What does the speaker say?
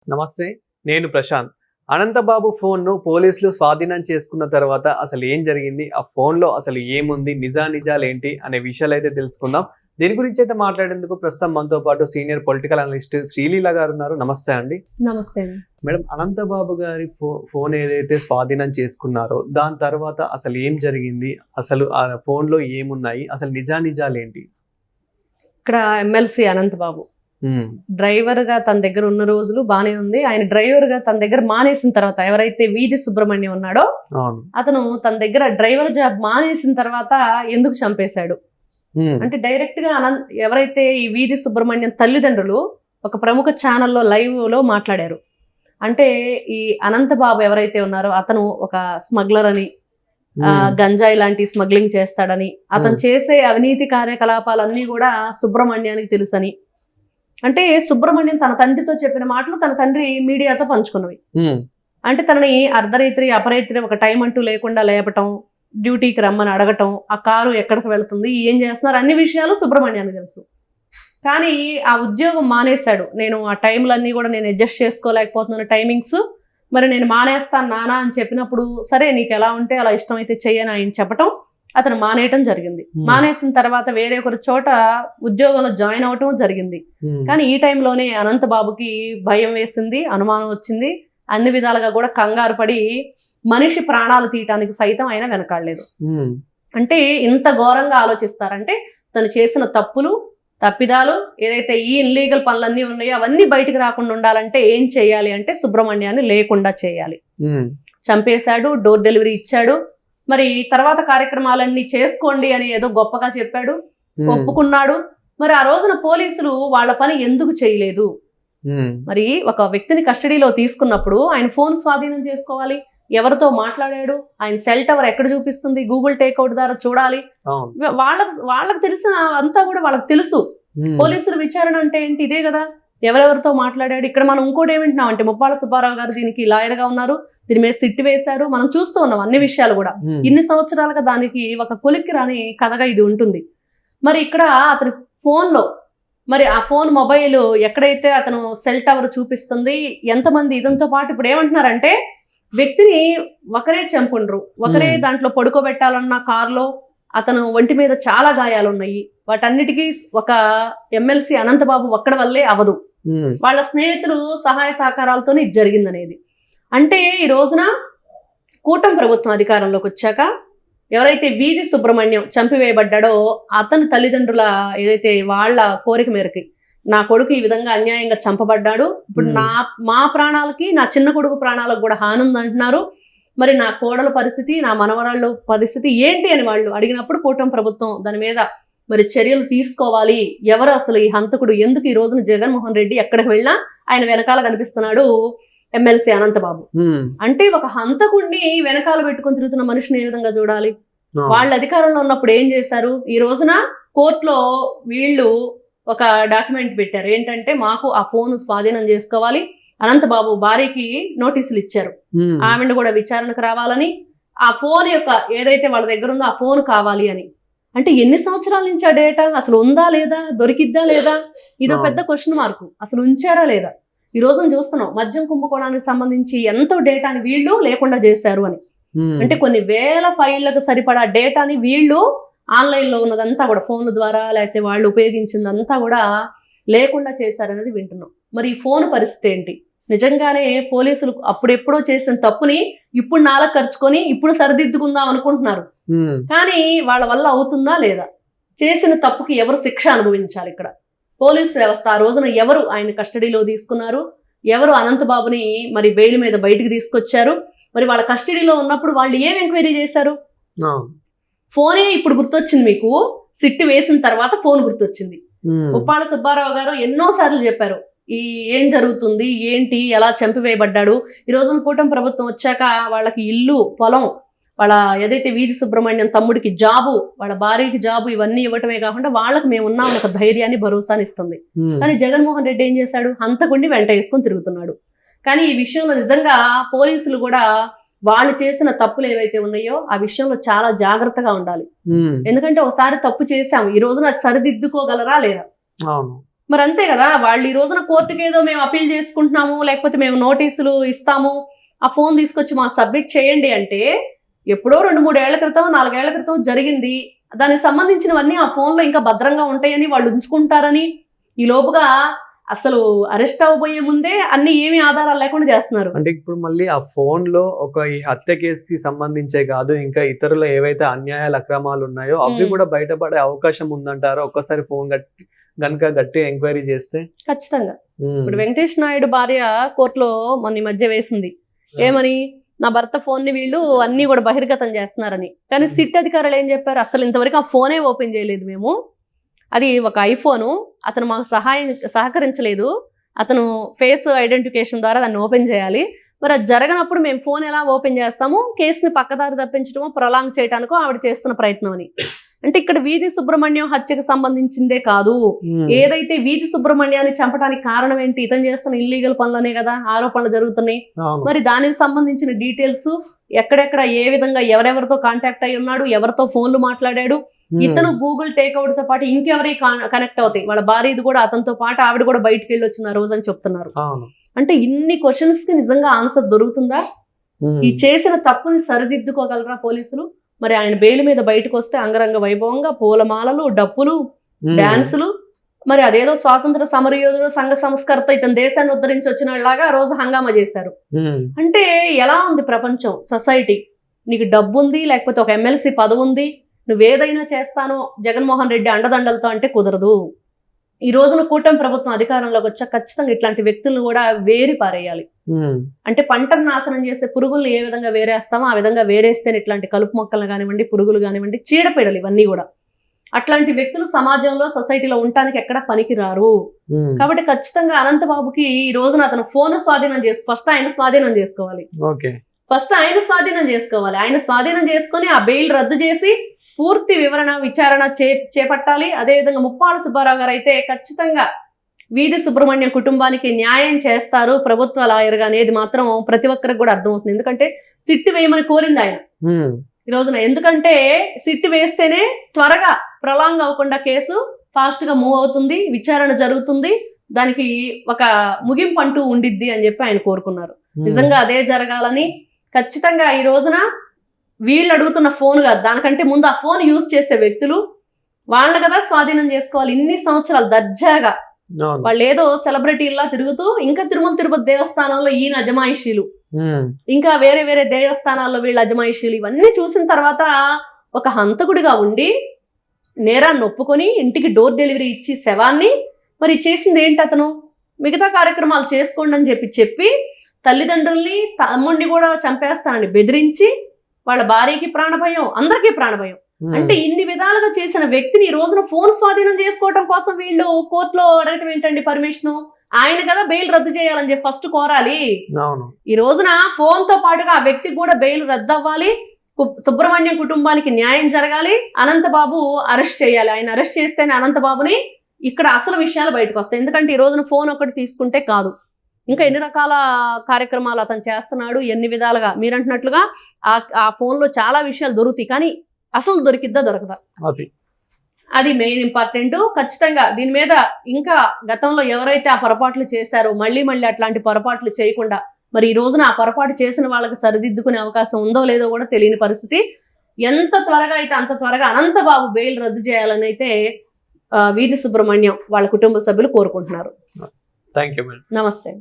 నమస్తే, నేను ప్రశాంత్. అనంతబాబు ఫోన్ను పోలీసులు స్వాధీనం చేసుకున్న తర్వాత అసలు ఏం జరిగింది, ఆ ఫోన్లో అసలు ఏముంది, నిజాలేంటి అనే విషయాలు అయితే తెలుసుకుందాం. దీని గురించి అయితే మాట్లాడేందుకు ప్రస్తుతం మనతో పాటు సీనియర్ పొలిటికల్ అనలిస్ట్ శ్రీలీల గారు ఉన్నారు. నమస్తే అండి. నమస్తే అండి. మేడం, అనంతబాబు గారి ఫోన్ ఏదైతే స్వాధీనం చేసుకున్నారో దాని తర్వాత అసలు ఏం జరిగింది, అసలు ఆ ఫోన్లో ఏమున్నాయి, అసలు నిజాలేంటి? ఇక్కడ ఎమ్మెల్సీ అనంతబాబు డ్రైవర్ గా తన దగ్గర ఉన్న రోజులు బానే ఉంది. ఆయన డ్రైవర్ గా తన దగ్గర మానేసిన తర్వాత ఎవరైతే వీధి సుబ్రహ్మణ్యం ఉన్నాడో అతను తన దగ్గర డ్రైవర్ జాబ్ మానేసిన తర్వాత ఎందుకు చంపేశాడు అంటే డైరెక్ట్ గా ఎవరైతే ఈ వీధి సుబ్రహ్మణ్యం తల్లిదండ్రులు ఒక ప్రముఖ ఛానల్లో లైవ్ లో మాట్లాడారు. అంటే ఈ అనంతబాబు ఎవరైతే ఉన్నారో అతను ఒక స్మగ్లర్ అని, గంజాయి లాంటి స్మగ్లింగ్ చేస్తాడని, అతను చేసే అవినీతి కార్యకలాపాలన్నీ కూడా సుబ్రహ్మణ్యానికి తెలుసని, అంటే సుబ్రహ్మణ్యం తన తండ్రితో చెప్పిన మాటలు తన తండ్రి మీడియాతో పంచుకున్నవి. అంటే తనని అర్ధరాత్రి అపరాత్రి ఒక టైం అంటూ లేకుండా లేపటం, డ్యూటీకి రమ్మని అడగటం, ఆ కారు ఎక్కడికి వెళ్తుంది, ఏం చేస్తున్నారు, అన్ని విషయాలు సుబ్రహ్మణ్యానికి తెలుసు. కానీ ఆ ఉద్యోగం మానేశాడు. నేను ఆ టైంలన్నీ కూడా నేను అడ్జస్ట్ చేసుకోలేకపోతున్నాను టైమింగ్స్, మరి నేను మానేస్తాను నానా అని చెప్పినప్పుడు సరే నీకు ఎలా ఉంటే అలా ఇష్టమైతే చెయ్యని ఆయన చెప్పటం, అతను మానేయటం జరిగింది. మానేసిన తర్వాత వేరే ఒకరి చోట ఉద్యోగంలో జాయిన్ అవటం జరిగింది. కానీ ఈ టైంలోనే అనంతబాబుకి భయం వేసింది, అనుమానం వచ్చింది, అన్ని విధాలుగా కూడా కంగారు పడి మనిషి ప్రాణాలు తీయటానికి సైతం ఆయన వెనకాడలేదు. అంటే ఇంత ఘోరంగా ఆలోచిస్తారంటే తను చేసిన తప్పిదాలు ఏదైతే ఈ ఇల్లీగల్ పనులన్నీ ఉన్నాయో అవన్నీ బయటికి రాకుండా ఉండాలంటే ఏం చేయాలి అంటే సుబ్రహ్మణ్యాన్ని లేకుండా చేయాలి. చంపేశాడు, డోర్ డెలివరీ ఇచ్చాడు. మరి తర్వాత కార్యక్రమాలన్నీ చేసుకోండి అని ఏదో గొప్పగా చెప్పాడు, ఒప్పుకున్నాడు. మరి ఆ రోజున పోలీసులు వాళ్ళ పని ఎందుకు చేయలేదు? మరి ఒక వ్యక్తిని కస్టడీలో తీసుకున్నప్పుడు ఆయన ఫోన్ స్వాధీనం చేసుకోవాలి, ఎవరితో మాట్లాడాడు, ఆయన సెల్ టవర్ ఎక్కడ చూపిస్తుంది, గూగుల్ టేక్అవుట్ ద్వారా చూడాలి. వాళ్ళకి తెలిసిన అంతా కూడా వాళ్ళకి తెలుసు. పోలీసులు విచారణ అంటే ఏంటి, ఇదే కదా, ఎవరెవరితో మాట్లాడాడు. ఇక్కడ మనం ఇంకోటి ఏమింటున్నాం అంటే ముప్పాళ్ళ సుబ్బారావు గారు దీనికి లాయర్ గా ఉన్నారు, దీని మీద సిట్ వేశారు, మనం చూస్తూ ఉన్నాం అన్ని విషయాలు కూడా. ఇన్ని సంవత్సరాలుగా దానికి ఒక కొలిక్కి రాని కథగా ఇది ఉంటుంది. మరి ఇక్కడ అతని ఫోన్లో మరి ఆ ఫోన్ మొబైల్ ఎక్కడైతే అతను సెల్ టవర్ చూపిస్తుంది, ఎంతమంది, ఇదంతో పాటు ఇప్పుడు ఏమంటున్నారంటే వ్యక్తిని ఒకరే చంపుండ్రు, ఒకరే దాంట్లో పడుకోబెట్టాలన్న కారులో అతను ఒంటి మీద చాలా గాయాలు ఉన్నాయి. వాటన్నిటికీ ఒక ఎమ్మెల్సీ అనంతబాబు ఒక్కడి వల్లే అవదు, వాళ్ళ స్నేహితులు సహాయ సహకారాలతో ఇది జరిగిందనేది. అంటే ఈ రోజున కూటమి ప్రభుత్వం అధికారంలోకి వచ్చాక ఎవరైతే వీధి సుబ్రహ్మణ్యం చంపివేయబడ్డాడో అతని తల్లిదండ్రుల ఏదైతే వాళ్ళ కోరిక మేరకి నా కొడుకు ఈ విధంగా అన్యాయంగా చంపబడ్డాడు, ఇప్పుడు మా ప్రాణాలకి, నా చిన్న కొడుకు ప్రాణాలకు కూడా హాని ఉందంటున్నారు, మరి నా కోడల పరిస్థితి, నా మనవరాళ్ళ పరిస్థితి ఏంటి అని వాళ్ళు అడిగినప్పుడు కూటమి ప్రభుత్వం దాని మీద మరి చర్యలు తీసుకోవాలి. ఎవరు అసలు ఈ హంతకుడు, ఎందుకు ఈ రోజున జగన్మోహన్ రెడ్డి ఎక్కడికి వెళ్ళినా ఆయన వెనకాల కనిపిస్తున్నాడు ఎమ్మెల్సీ అనంతబాబు. అంటే ఒక హంతకుడిని వెనకాల పెట్టుకొని తిరుగుతున్న మనిషిని ఏ విధంగా చూడాలి? వాళ్ళ అధికారంలో ఉన్నప్పుడు ఏం చేశారు? ఈ రోజున కోర్టులో వీళ్ళు ఒక డాక్యుమెంట్ పెట్టారు, ఏంటంటే మాకు ఆ ఫోన్ స్వాధీనం చేసుకోవాలి, అనంతబాబు భార్యకి నోటీసులు ఇచ్చారు, ఆమెను కూడా విచారణకు రావాలని, ఆ ఫోన్ యొక్క ఏదైతే వాళ్ళ దగ్గర ఉందో ఆ ఫోన్ కావాలి అని. అంటే ఎన్ని సంవత్సరాల నుంచి ఆ డేటా అసలు ఉందా లేదా, దొరికిద్దా లేదా, ఇదో పెద్ద క్వశ్చన్ మార్కు. అసలు ఉంచారా లేదా? ఈ రోజున చూస్తున్నాం మద్యం కుంభకోణానికి సంబంధించి ఎంతో డేటాని వీళ్ళు లేకుండా చేశారు అని. అంటే కొన్ని వేల ఫైళ్లకు సరిపడా డేటాని వీళ్ళు ఆన్లైన్లో ఉన్నదంతా కూడా ఫోన్ల ద్వారా లేకపోతే వాళ్ళు ఉపయోగించిందంతా కూడా లేకుండా చేశారనేది వింటున్నాం. మరి ఈ ఫోన్ పరిస్థితి ఏంటి? నిజంగానే పోలీసులు అప్పుడెప్పుడో చేసిన తప్పుని ఇప్పుడు నాలుగు ఖర్చుకొని ఇప్పుడు సరిదిద్దుకుందాం అనుకుంటున్నారు, కానీ వాళ్ళ వల్ల అవుతుందా లేదా? చేసిన తప్పుకి ఎవరు శిక్ష అనుభవించాలి? ఇక్కడ పోలీసు వ్యవస్థ ఆ రోజున ఎవరు ఆయన కస్టడీలో తీసుకున్నారు, ఎవరు అనంతబాబుని మరి బెయిల్ మీద బయటికి తీసుకొచ్చారు, మరి వాళ్ళ కస్టడీలో ఉన్నప్పుడు వాళ్ళు ఏం ఎంక్వైరీ చేశారు? ఫోనే ఇప్పుడు గుర్తొచ్చింది మీకు, సిట్టు వేసిన తర్వాత ఫోన్ గుర్తొచ్చింది. ముప్పాళ్ళ సుబ్బారావు గారు ఎన్నోసార్లు చెప్పారు ఈ ఏం జరుగుతుంది ఏంటి, ఎలా చంపివేయబడ్డాడు. ఈ రోజున కూటమి ప్రభుత్వం వచ్చాక వాళ్ళకి ఇల్లు, పొలం, వాళ్ళ ఏదైతే వీధి సుబ్రహ్మణ్యం తమ్ముడికి జాబు, వాళ్ళ భార్యకి జాబు, ఇవన్నీ ఇవ్వటమే కాకుండా వాళ్ళకి మేము ఉన్నాం ఒక ధైర్యాన్ని, భరోసాని ఇస్తుంది. కానీ జగన్మోహన్ రెడ్డి ఏం చేశాడు? హంతకుండి వెంట వేసుకొని తిరుగుతున్నాడు. కానీ ఈ విషయంలో నిజంగా పోలీసులు కూడా వాళ్ళు చేసిన తప్పులు ఏవైతే ఉన్నాయో ఆ విషయంలో చాలా జాగ్రత్తగా ఉండాలి. ఎందుకంటే ఒకసారి తప్పు చేశాం, ఈ రోజున సరిదిద్దుకోగలరా లేరా? మరి అంతే కదా, వాళ్ళు ఈ రోజున కోర్టుకి ఏదో మేము అపీల్ చేసుకుంటున్నాము, లేకపోతే మేము నోటీసులు ఇస్తాము, ఆ ఫోన్ తీసుకొచ్చి మాకు సబ్మిట్ చేయండి అంటే ఎప్పుడో 2-3 ఏళ్ల క్రితం 4 ఏళ్ల క్రితం జరిగింది. దానికి సంబంధించినవన్నీ ఆ ఫోన్లో ఇంకా భద్రంగా ఉంటాయని వాళ్ళు ఉంచుకుంటారని ఈ లోపుగా అసలు అరెస్ట్ అవ్వబోయే ముందే అన్ని ఏమి ఆధారాలు లేకుండా చేస్తున్నారు. అంటే ఇప్పుడు మళ్ళీ ఆ ఫోన్ లో ఒక ఈ హత్య కేసుకి సంబంధించే కాదు, ఇంకా ఇతరుల ఏవైతే అన్యాయాలు అక్రమాలు ఉన్నాయో అవి కూడా బయటపడే అవకాశం ఉందంటారా? ఒక్కసారి ఫోన్ గనుక గట్టి ఎంక్వైరీ చేస్తే ఖచ్చితంగా. ఇప్పుడు వెంకటేష్ నాయుడు భార్య కోర్టులో మొన్న ఈ మధ్య వేసింది ఏమని, నా భర్త ఫోన్ ని వీళ్ళు అన్ని కూడా బహిర్గతం చేస్తున్నారని. కానీ సిట్ అధికారులు ఏం చెప్పారు, అసలు ఇంతవరకు ఆ ఫోనే ఓపెన్ చేయలేదు మేము, అది ఒక ఐఫోను, అతను మాకు సహకరించలేదు, అతను ఫేస్ ఐడెంటిఫికేషన్ ద్వారా దాన్ని ఓపెన్ చేయాలి, మరి అది జరగనప్పుడు మేము ఫోన్ ఎలా ఓపెన్ చేస్తాము, కేసుని పక్కదారి తప్పించడమో ప్రొలాంగ్ చేయడానికో ఆవిడ చేస్తున్న ప్రయత్నం అని. అంటే ఇక్కడ వీధి సుబ్రహ్మణ్యం హత్యకు సంబంధించిందే కాదు, ఏదైతే వీధి సుబ్రహ్మణ్యాన్ని చంపడానికి కారణం ఏంటి, ఇతను చేస్తున్న ఇల్లీగల్ పనులనే కదా ఆరోపణలు జరుగుతున్నాయి. మరి దానికి సంబంధించిన డీటెయిల్స్ ఎక్కడెక్కడ ఏ విధంగా ఎవరెవరితో కాంటాక్ట్ అయి ఉన్నాడు, ఎవరితో ఫోన్లు మాట్లాడాడు, ఇతను గూగుల్ టేక్అవుట్ తో పాటు ఇంకెవరి కనెక్ట్ అవుతాయి, వాళ్ళ భార్యది కూడా అతనితో పాటు ఆవిడ కూడా బయటకు వెళ్ళి వచ్చిన రోజు అని చెప్తున్నారు. అంటే ఇన్ని క్వశ్చన్స్ కి నిజంగా ఆన్సర్ దొరుకుతుందా? ఈ చేసిన తప్పుని సరిదిద్దుకోగలరా పోలీసులు? మరి ఆయన బెయిల్ మీద బయటకు వస్తే అంగరంగ వైభవంగా పూలమాలలు, డప్పులు, డాన్సులు, మరి అదేదో స్వాతంత్ర సమరయోధుడు, సంఘ సంస్కర్త, ఇతను దేశాన్ని ఉద్ధరించి వచ్చినలాగా రోజు హంగామా చేశారు. అంటే ఎలా ఉంది ప్రపంచం, సొసైటీ? నీకు డబ్బు ఉంది, లేకపోతే ఒక ఎమ్మెల్సీ పదవి ఉంది, నువ్వేదైనా చేస్తానో జగన్మోహన్ రెడ్డి అండదండలతో అంటే కుదరదు. ఈ రోజున కూటమి ప్రభుత్వం అధికారంలోకి వచ్చా ఖచ్చితంగా ఇట్లాంటి వ్యక్తులను కూడా వేరి పారేయాలి. అంటే పంటను నాశనం చేసే పురుగులను ఏ విధంగా వేరేస్తామో ఆ విధంగా వేరేస్తేనే ఇట్లాంటి కలుపు మొక్కలు కానివ్వండి, పురుగులు కానివ్వండి, చీడపీడలు ఇవన్నీ కూడా అట్లాంటి వ్యక్తులు సమాజంలో సొసైటీలో ఉండటానికి ఎక్కడ పనికి రారు. కాబట్టి ఖచ్చితంగా అనంతబాబుకి ఈ రోజున అతను ఫోన్ స్వాధీనం ఫస్ట్ ఆయన స్వాధీనం చేసుకోవాలి. ఆయన స్వాధీనం చేసుకొని ఆ బెయిల్ రద్దు చేసి పూర్తి విచారణ చేపట్టాలి. అదేవిధంగా ముప్పాళ్ళ సుబ్బారావు గారు అయితే ఖచ్చితంగా వీధి సుబ్రహ్మణ్యం కుటుంబానికి న్యాయం చేస్తారు ప్రభుత్వ లాయర్గా అనేది మాత్రం ప్రతి ఒక్కరికి కూడా అర్థమవుతుంది. ఎందుకంటే సిట్టు వేయమని కోరింది ఆయన ఈ రోజున. ఎందుకంటే సిట్టు వేస్తేనే త్వరగా ప్రొలాంగ్ అవ్వకుండా కేసు ఫాస్ట్ గా మూవ్ అవుతుంది, విచారణ జరుగుతుంది, దానికి ఒక ముగింపు అంటూ ఉండిద్ది అని చెప్పి ఆయన కోరుకున్నారు. నిజంగా అదే జరగాలని ఖచ్చితంగా ఈ రోజున వీళ్ళు అడుగుతున్న ఫోన్ కాదు, దానికంటే ముందు ఆ ఫోన్ యూజ్ చేసే వ్యక్తులు వాళ్ళ కదా స్వాధీనం చేసుకోవాలి. ఇన్ని సంవత్సరాలు దర్జాగా వాళ్ళు ఏదో సెలబ్రిటీల్లా తిరుగుతూ ఇంకా తిరుమల తిరుపతి దేవస్థానంలో ఈయన అజమాయిషీలు, ఇంకా వేరే వేరే దేవస్థానాల్లో వీళ్ళ అజమాయిషీలు, ఇవన్నీ చూసిన తర్వాత ఒక హంతకుడిగా ఉండి నేరాన్ని ఒప్పుకొని ఇంటికి డోర్ డెలివరీ ఇచ్చి శవాన్ని మరి చేసింది ఏంటి, అతను మిగతా కార్యక్రమాలు చేసుకోండి అని చెప్పి తల్లిదండ్రుల్ని తమ్ముడిని కూడా చంపేస్తానని బెదిరించి వాళ్ళ భార్యకి ప్రాణభయం, అందరికీ ప్రాణభయం. అంటే ఇన్ని విధాలుగా చేసిన వ్యక్తిని ఈ రోజున ఫోన్ స్వాధీనం చేసుకోవడం కోసం వీళ్ళు కోర్టులో అడగటం ఏంటండి పర్మిషన్? ఆయన కదా బెయిల్ రద్దు చేయాలని చెప్పి ఫస్ట్ కోరాలి. ఈ రోజున ఫోన్ తో పాటుగా ఆ వ్యక్తికి కూడా బెయిల్ రద్దు అవ్వాలి, సుబ్రహ్మణ్యం కుటుంబానికి న్యాయం జరగాలి, అనంతబాబు అరెస్ట్ చేయాలి. ఆయన అరెస్ట్ చేస్తేనే అనంతబాబుని ఇక్కడ అసలు విషయాలు బయటకు వస్తాయి. ఎందుకంటే ఈ రోజున ఫోన్ ఒకటి తీసుకుంటే కాదు, ఇంకా ఎన్ని రకాల కార్యక్రమాలు అతను చేస్తున్నాడు, ఎన్ని విధాలుగా మీరు అంటున్నట్లుగా ఆ ఫోన్ లో చాలా విషయాలు దొరుకుతాయి, కానీ అసలు దొరికిద్దా దొరకదా అది మెయిన్ ఇంపార్టెంట్. ఖచ్చితంగా దీని మీద ఇంకా గతంలో ఎవరైతే ఆ పొరపాట్లు చేశారో మళ్ళీ అట్లాంటి పొరపాట్లు చేయకుండా మరి ఈ రోజున ఆ పొరపాటు చేసిన వాళ్ళకి సరిదిద్దుకునే అవకాశం ఉందో లేదో కూడా తెలియని పరిస్థితి. ఎంత త్వరగా అయితే అంత త్వరగా అనంతబాబు బెయిల్ రద్దు చేయాలని అయితే వీధి సుబ్రహ్మణ్యం వాళ్ళ కుటుంబ సభ్యులు కోరుకుంటున్నారు. Thank you madam. నమస్తే.